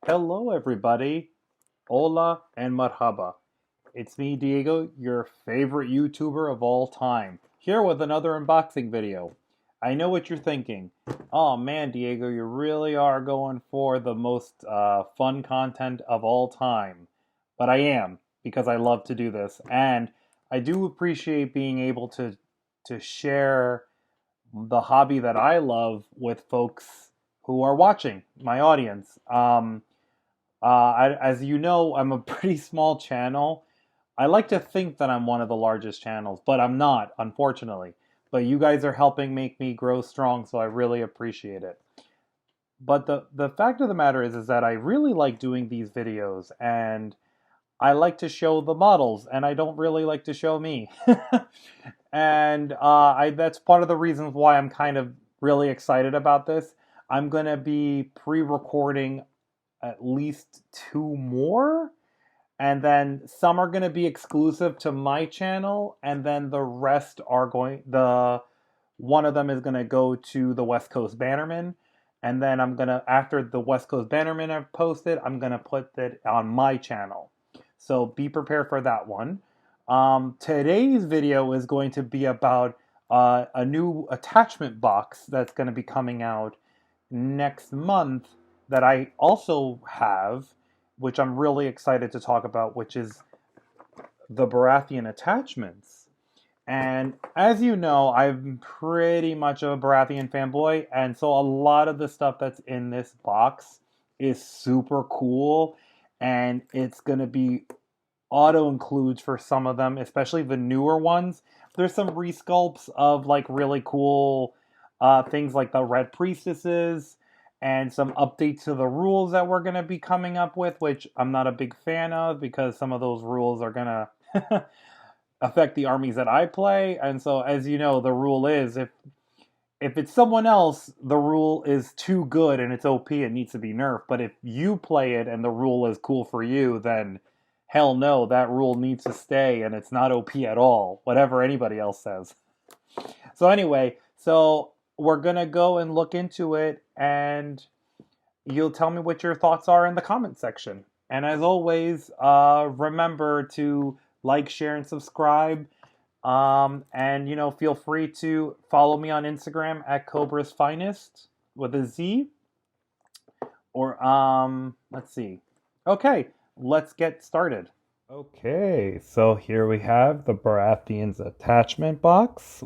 Hello, everybody. Hola and marhaba. It's me, Diego, your favorite YouTuber of all time, here with another unboxing video. I know what you're thinking. Oh man, Diego, you really are going for the most fun content of all time. But I am, because I love to do this. And I do appreciate being able to share the hobby that I love with folks who are watching, my audience. As you know, I'm a pretty small channel. I like to think that I'm one of the largest channels, but I'm not, unfortunately. But you guys are helping make me grow strong, so I really appreciate it. But the fact of the matter is that I really like doing these videos, and I like to show the models, and I don't really like to show me. And that's part of the reasons why I'm kind of really excited about this. I'm going to be pre-recording at least two more, and then some are going to be exclusive to my channel, and then the rest are going the one of them is going to go to the West Coast Bannerman, and then I'm going to, after the West Coast Bannerman I've posted, I'm going to put it on my channel, so be prepared for that one. Today's video is going to be about a new attachment box that's going to be coming out next month that I also have, which I'm really excited to talk about, which is the Baratheon attachments. And as you know, I'm pretty much a Baratheon fanboy, and so a lot of the stuff that's in this box is super cool, and it's going to be auto includes for some of them, especially the newer ones. There's some resculpts of like really cool things like the Red Priestesses and some updates to the rules that we're going to be coming up with, which I'm not a big fan of because some of those rules are going to affect the armies that I play. And so, as you know, the rule is if it's someone else, the rule is too good and it's OP, it needs to be nerfed. But if you play it and the rule is cool for you, then hell no, that rule needs to stay and it's not OP at all, whatever anybody else says. So anyway, so we're gonna go and look into it, and you'll tell me what your thoughts are in the comment section. And as always, remember to like, share, and subscribe. And feel free to follow me on Instagram at Cobra's Finest with a Z. Or let's see. Okay, let's get started. Okay, so here we have the Baratheon's attachment box.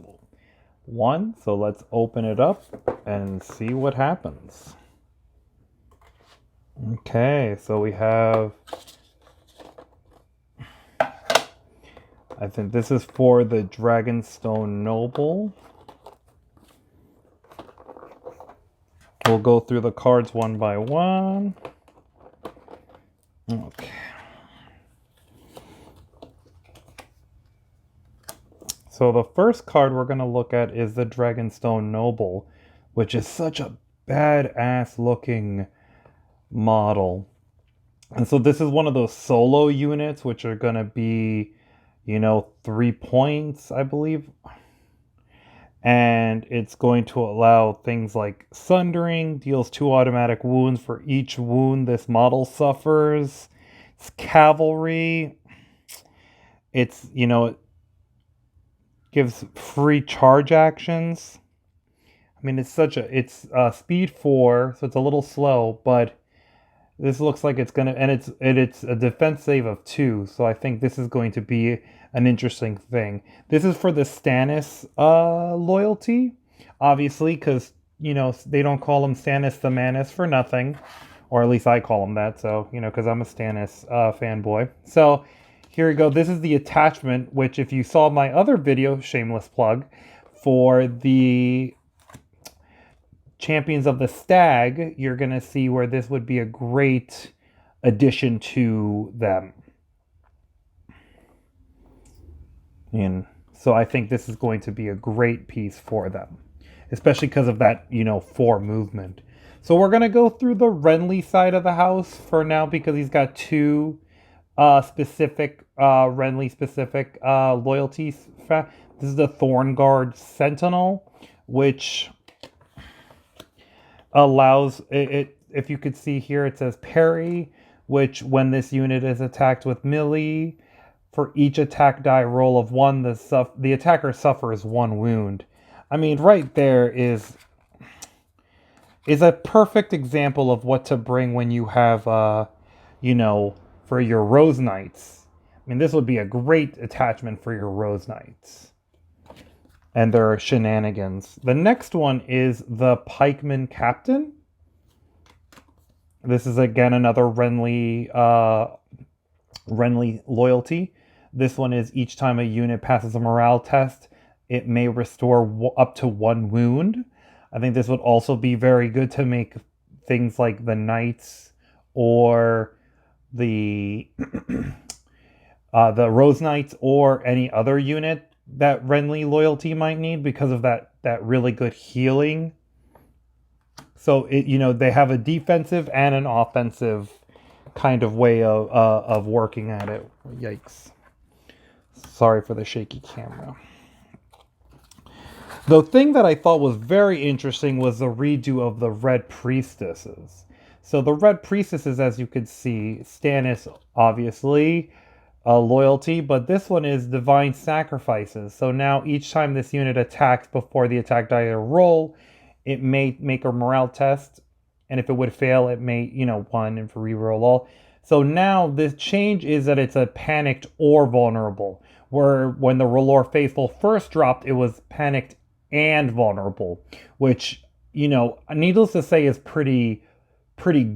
One, so let's open it up and see what happens. Okay, so we have, I think this is for the Dragonstone Noble. We'll go through the cards one by one. Okay. So the first card we're going to look at is the Dragonstone Noble, which is such a badass looking model. And so this is one of those solo units, which are going to be, 3 points, I believe. And it's going to allow things like Sundering, deals 2 automatic wounds for each wound this model suffers. It's cavalry. It's, it gives free charge actions. I mean, it's speed 4, so it's a little slow, but this looks like it's gonna, and it's a defense save of 2, so I think this is going to be an interesting thing. This is for the Stannis loyalty, obviously, because they don't call him Stannis the Manus for nothing, or at least I call him that. So because I'm a Stannis fanboy. So here we go. This is the attachment, which if you saw my other video, shameless plug, for the Champions of the Stag, you're going to see where this would be a great addition to them. And so I think this is going to be a great piece for them, especially because of that, 4 movement. So we're going to go through the Renly side of the house for now because he's got 2 specific, Renly specific loyalties. This is the Thorn Sentinel, which allows it if you could see here, it says parry, which when this unit is attacked with melee, for each attack die roll of 1, the attacker suffers 1 wound. I mean, right there is a perfect example of what to bring when you have, for your Rose Knights. I mean, this would be a great attachment for your Rose Knights. And their shenanigans. The next one is the Pikeman Captain. This is again another Renly loyalty. This one is each time a unit passes a morale test, it may restore up to 1 wound. I think this would also be very good to make things like the Knights or the Rose Knights or any other unit that Renly loyalty might need because of that really good healing. So they have a defensive and an offensive kind of way of working at it. Yikes. Sorry for the shaky camera. The thing that I thought was very interesting was the redo of the Red Priestesses. So the Red Priestesses, as you could see, Stannis, obviously, loyalty, but this one is Divine Sacrifices. So now each time this unit attacks before the attack die roll, it may make a morale test, and if it would fail, it may, 1 and for reroll all. So now this change is that it's a panicked or vulnerable, where when the R'hllor Faithful first dropped, it was panicked and vulnerable, which, needless to say is pretty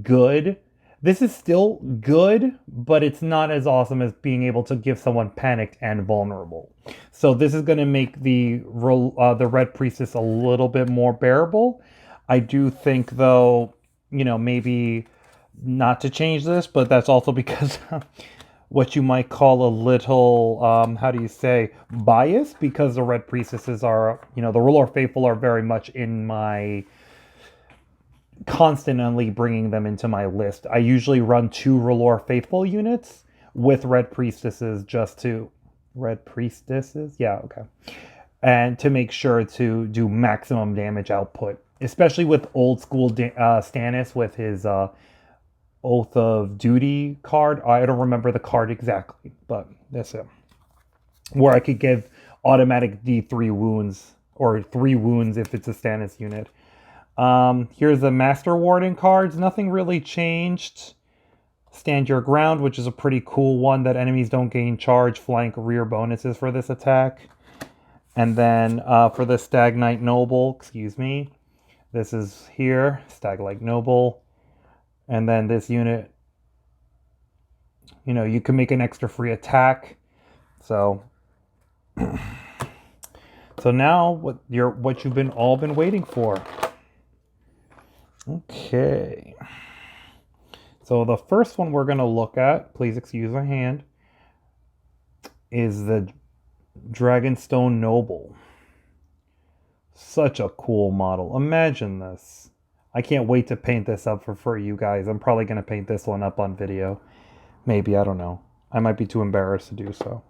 good. This is still good, but it's not as awesome as being able to give someone panicked and vulnerable. So this is going to make the Red Priestess a little bit more bearable. I do think, though, maybe not to change this, but that's also because what you might call a little, bias, because the Red Priestesses are, the R'hllor Faithful are very much in my constantly bringing them into my list. I usually run 2 R'hllor Faithful units with Red Priestesses Red Priestesses? Yeah, okay. And to make sure to do maximum damage output, especially with old school Stannis with his Oath of Duty card. I don't remember the card exactly, but that's it. Where I could give automatic D3 wounds, or 3 wounds if it's a Stannis unit. Here's the Master Warden cards. Nothing really changed. Stand Your Ground, which is a pretty cool one that enemies don't gain charge, flank, rear bonuses for this attack. And then for the Stag Knight Noble, this is here, Stag Knight Noble. And then this unit, you can make an extra free attack. So now what you've all been waiting for. Okay. So the first one we're going to look at, please excuse my hand, is the Dragonstone Noble. Such a cool model. Imagine this. I can't wait to paint this up for you guys. I'm probably going to paint this one up on video. Maybe, I don't know. I might be too embarrassed to do so.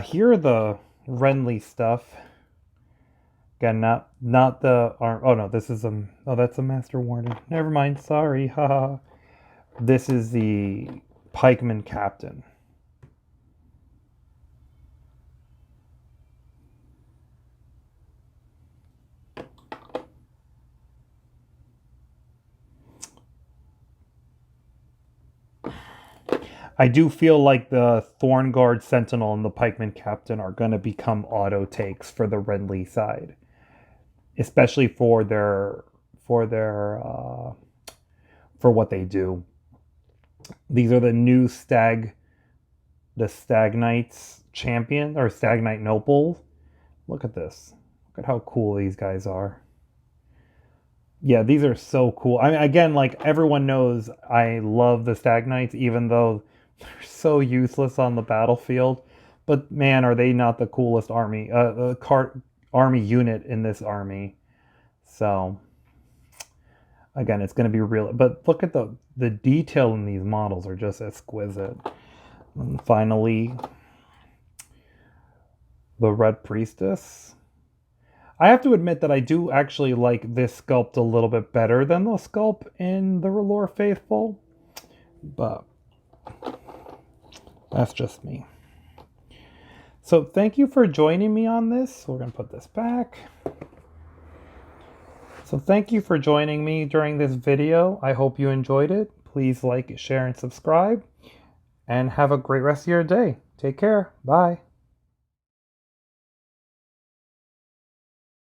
Here are the Renly stuff. Again, not the arm. Oh no, this is that's a Master Warden. Never mind. Sorry. Haha. This is the Pikeman Captain. I do feel like the Thorn Guard Sentinel and the Pikeman Captain are going to become auto takes for the Renly side, especially for what they do. These are the new Stag Knights champion, or Stag Knight Noble. Look at this. Look at how cool these guys are. Yeah, these are so cool. I mean, again, like everyone knows, I love the Stag Knights, even though they're so useless on the battlefield. But man, are they not the coolest army unit in this army. So again, it's going to be real. But look at the detail in these models are just exquisite. And finally, the Red Priestess. I have to admit that I do actually like this sculpt a little bit better than the sculpt in the R'hllor Faithful, but that's just me. So thank you for joining me on this. We're going to put this back. So thank you for joining me during this video. I hope you enjoyed it. Please like, share, and subscribe. And have a great rest of your day. Take care. Bye.